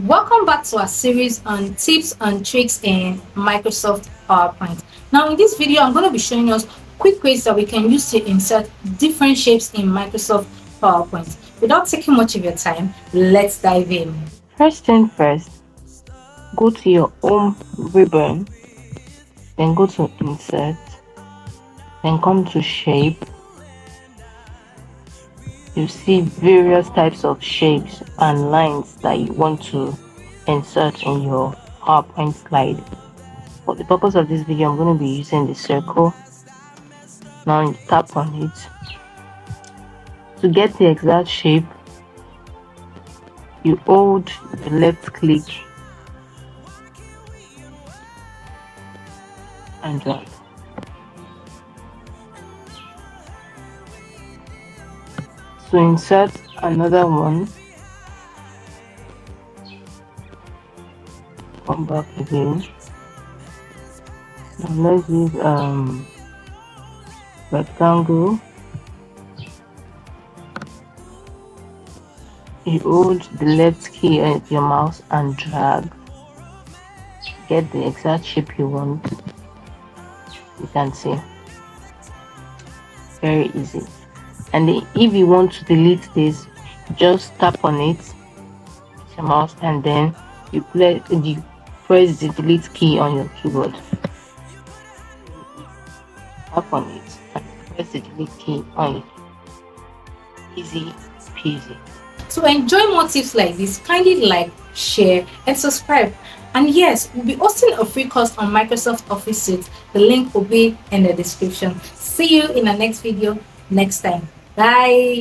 Welcome back to our series on tips and tricks in Microsoft PowerPoint. Now in this video, I'm going to be showing us quick ways that we can use to insert different shapes in Microsoft PowerPoint. Without taking much of your time, let's dive in. First thing first, go to your home ribbon, then go to insert, then come to shape. You see various types of shapes and lines that you want to insert in your PowerPoint slide. For the purpose of this video, I'm going to be using the circle. Now you tap on it. To get the exact shape, you hold the left click and drag. To insert another one, come back again. Now let's use rectangle. You hold the left key of your mouse and drag. Get the exact shape you want. You can see, very easy. And if you want to delete this, just tap on it with your mouse and then you press the delete key on your keyboard. Tap on it and press the delete key on it. Easy peasy. To enjoy more tips like this, kindly like, share, and subscribe. And yes, we'll be hosting a free course on Microsoft Office Suite. The link will be in the description. See you in the next video next time. Bye.